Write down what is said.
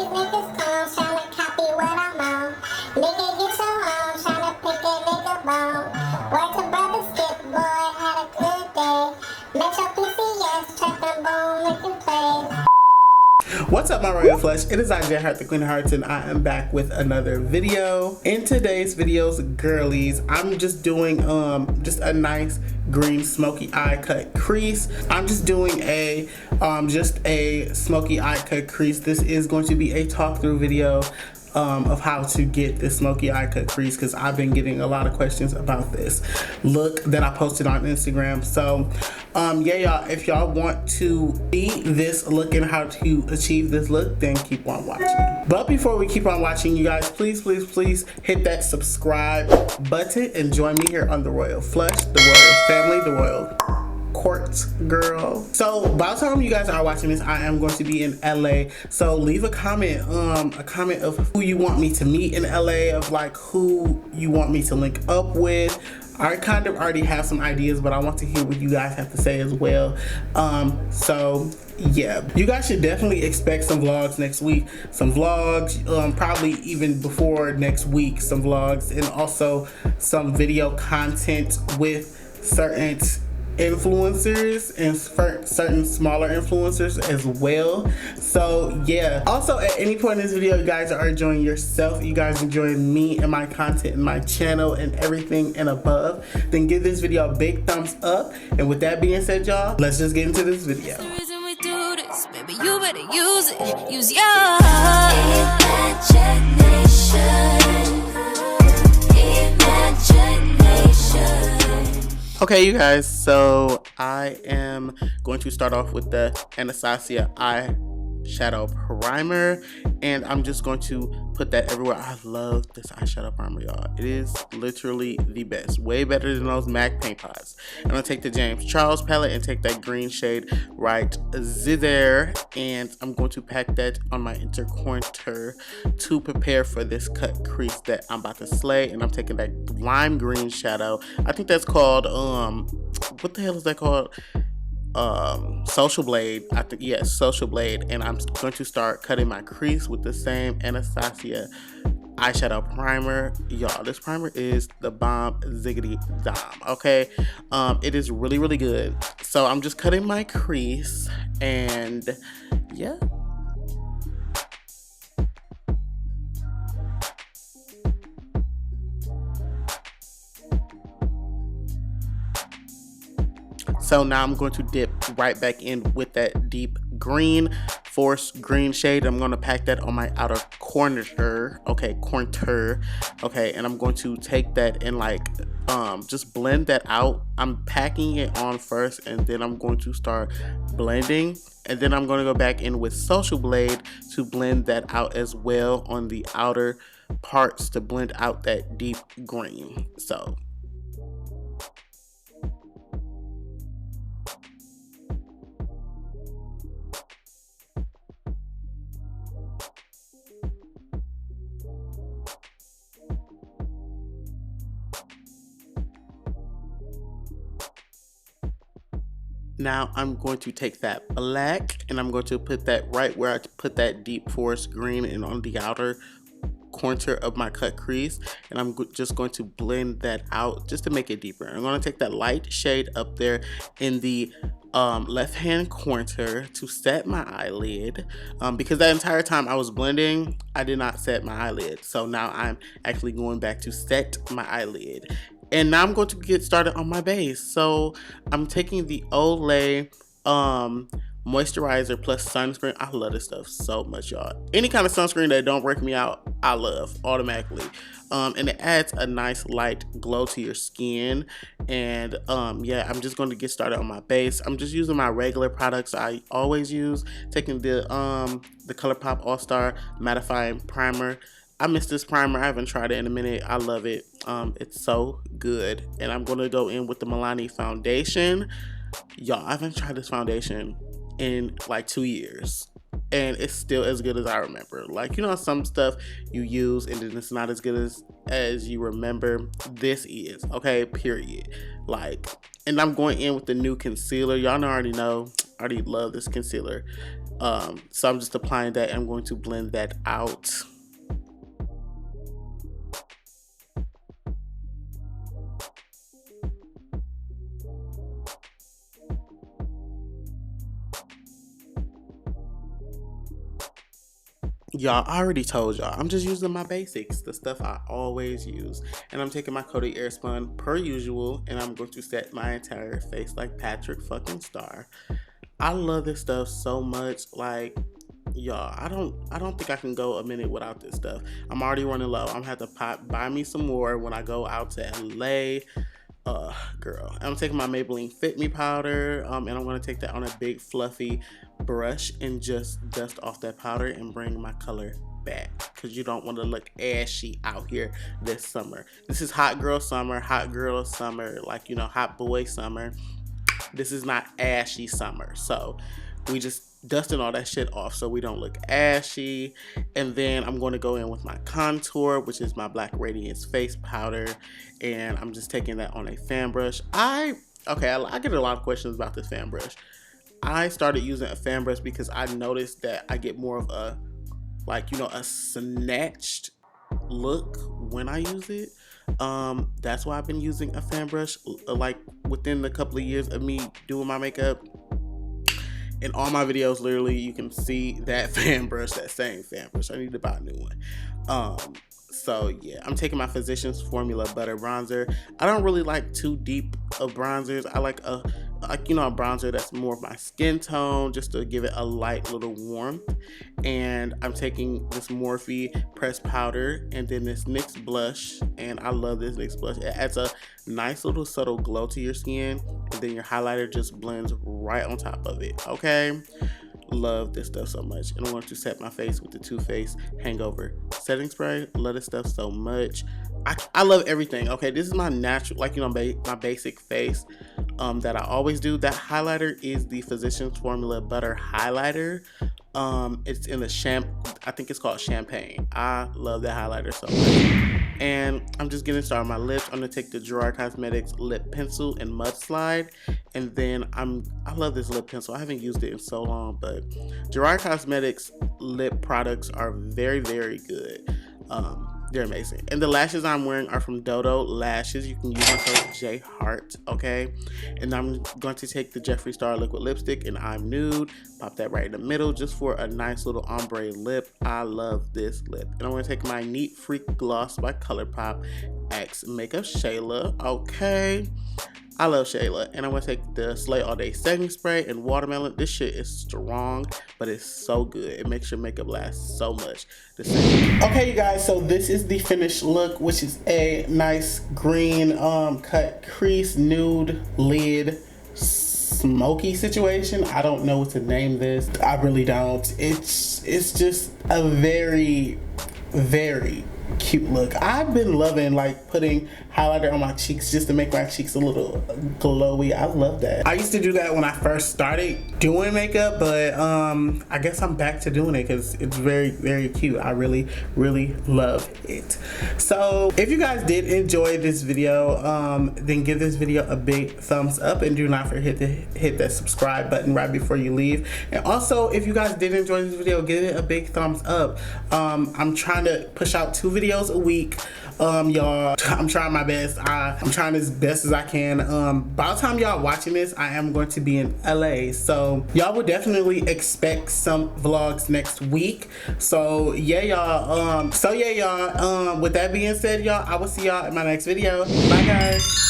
these niggas clones tryna copy what I'm on. Nigga, get your own, tryna pick a nigga bone. Word to brother Skip, boy, had a good day. Met your pussy ass, trapping bone, looking play. What's up, my royal flesh? It is I, Heart, the Queen of Hearts, and I am back with another video. In today's videos, girlies, I'm just doing just a nice green smoky eye cut crease. I'm just doing a smoky eye cut crease. This is going to be a talk through video of how to get this smoky eye cut crease, because I've been getting a lot of questions about this look that I posted on Instagram. So yeah, y'all, if y'all want to see this look and how to achieve this look, then keep on watching. But before we keep on watching, you guys, please hit that subscribe button and join me here on the royal flesh, the royal family, the royal court girl. So by the time you guys are watching this, I am going to be in LA, so leave a comment of who you want me to meet in LA, of like who you want me to link up with. I kind of already have some ideas, but I want to hear what you guys have to say as well. So yeah, you guys should definitely expect some vlogs next week, some vlogs, probably even before next week, some vlogs, and also some video content with certain influencers and certain smaller influencers as well. So yeah, also at any point in this video, you guys are enjoying yourself, you guys enjoying me and my content and my channel and everything and above, then give this video a big thumbs up. And with that being said, y'all, let's just get into this video. The reason we do this, baby, you better use it. Use your imagination. Okay, you guys, so I am going to start off with the Anastasia eyeshadow primer, and I'm just going to put that everywhere. I love this eyeshadow primer, y'all. It is literally the best, way better than those MAC paint pots. I'm gonna take the James Charles palette and take that green shade right there, and I'm going to pack that on my inner corner to prepare for this cut crease that I'm about to slay. And I'm taking that lime green shadow, I think that's called what the hell is that called? Social Blade, I think. Yes, Social Blade. And I'm going to start cutting my crease with the same Anastasia eyeshadow primer. Y'all, this primer is the bomb ziggity dom. Okay, it is really good. So I'm just cutting my crease, and yeah. So now I'm going to dip right back in with that deep green, forest green shade. I'm going to pack that on my outer corner, okay, okay, and I'm going to take that and like just blend that out. I'm packing it on first, and then I'm going to start blending, and then I'm going to go back in with Social Blade to blend that out as well on the outer parts, to blend out that deep green. So now I'm going to take that black, and I'm going to put that right where I put that deep forest green, and on the outer corner of my cut crease, and I'm just going to blend that out just to make it deeper. I'm going to take that light shade up there in the left hand corner to set my eyelid, because that entire time I was blending, I did not set my eyelid. So now I'm actually going back to set my eyelid. And now I'm going to get started on my base. So I'm taking the Olay moisturizer plus sunscreen. I love this stuff so much, y'all. Any kind of sunscreen that don't break me out, I love automatically. And it adds a nice light glow to your skin. And yeah, I'm just going to get started on my base. I'm just using my regular products I always use. Taking the ColourPop All-Star Mattifying Primer. I miss this primer. I haven't tried it in a minute. I love it. It's so good. And I'm going to go in with the Milani foundation. Y'all, I haven't tried this foundation in like 2 years, and it's still as good as I remember. Like, you know, some stuff you use and then it's not as good as you remember. This is, okay, period. Like, and I'm going in with the new concealer. Y'all already know, I already love this concealer. So I'm just applying that and I'm going to blend that out. Y'all, I already told y'all, I'm just using my basics, the stuff I always use. And I'm taking my Coty Airspun per usual, and I'm going to set my entire face like Patrick fucking Star. I love this stuff so much. Like, y'all, I don't think I can go a minute without this stuff. I'm already running low. I'm gonna have to buy me some more when I go out to LA. Girl, I'm taking my Maybelline Fit Me powder, and I'm gonna take that on a big fluffy brush and just dust off that powder and bring my color back, because you don't want to look ashy out here this summer. This is hot girl summer, like, you know, hot boy summer. This is not ashy summer, so we just dusting all that shit off so we don't look ashy. And then I'm going to go in with my contour, which is my Black Radiance face powder, and I'm just taking that on a fan brush. I get a lot of questions about this fan brush. I started using a fan brush because I noticed that I get more of a, like, you know, a snatched look when I use it. That's why I've been using a fan brush, like, within the couple of years of me doing my makeup. In all my videos, literally, you can see that fan brush, that same fan brush. I need to buy a new one. So yeah, I'm taking my Physicians Formula Butter Bronzer. I don't really like too deep of bronzers. I like a bronzer that's more of my skin tone, just to give it a light little warmth. And I'm taking this Morphe pressed powder and then this NYX blush, and I love this NYX blush. It adds a nice little subtle glow to your skin, and then your highlighter just blends right on top of it. Okay, love this stuff so much. And I want to set my face with the Too Faced Hangover setting spray. Love this stuff so much. I love everything. Okay, this is my natural, like, you know, my basic face that I always do. That highlighter is the Physicians Formula Butter Highlighter. It's in the I think it's called Champagne. I love that highlighter so much. And I'm just getting started on my lips. I'm gonna take the Gerard Cosmetics lip pencil and Mudslide, and then I love this lip pencil. I haven't used it in so long, but Gerard Cosmetics lip products are very, very good. They're amazing. And the lashes I'm wearing are from Dodo Lashes. You can use my code JHEART, okay? And I'm going to take the Jeffree Star liquid lipstick and I'm Nude, pop that right in the middle just for a nice little ombre lip. I love this lip. And I'm going to take my Neat Freak Gloss by ColourPop X Makeup Shayla, okay? I love Shayla. And I'm going to take the Slay All Day setting spray and Watermelon. This shit is strong, but it's so good. It makes your makeup last so much. Okay, you guys, so this is the finished look, which is a nice green cut crease nude lid smoky situation. I don't know what to name this. I really don't. It's just a very, very cute look. I've been loving, like, putting highlighter on my cheeks just to make my cheeks a little glowy. I love that. I used to do that when I first started doing makeup, but I guess I'm back to doing it because it's very, very cute. I really, really love it. So if you guys did enjoy this video, then give this video a big thumbs up, and do not forget to hit that subscribe button right before you leave. And also, if you guys did enjoy this video, give it a big thumbs up. I'm trying to push out 2 videos a week. Y'all, I'm trying my best. I'm trying as best as I can. By the time y'all watching this, I am going to be in LA, so y'all will definitely expect some vlogs next week. So yeah, y'all. With that being said, y'all, I will see y'all in my next video. Bye, guys.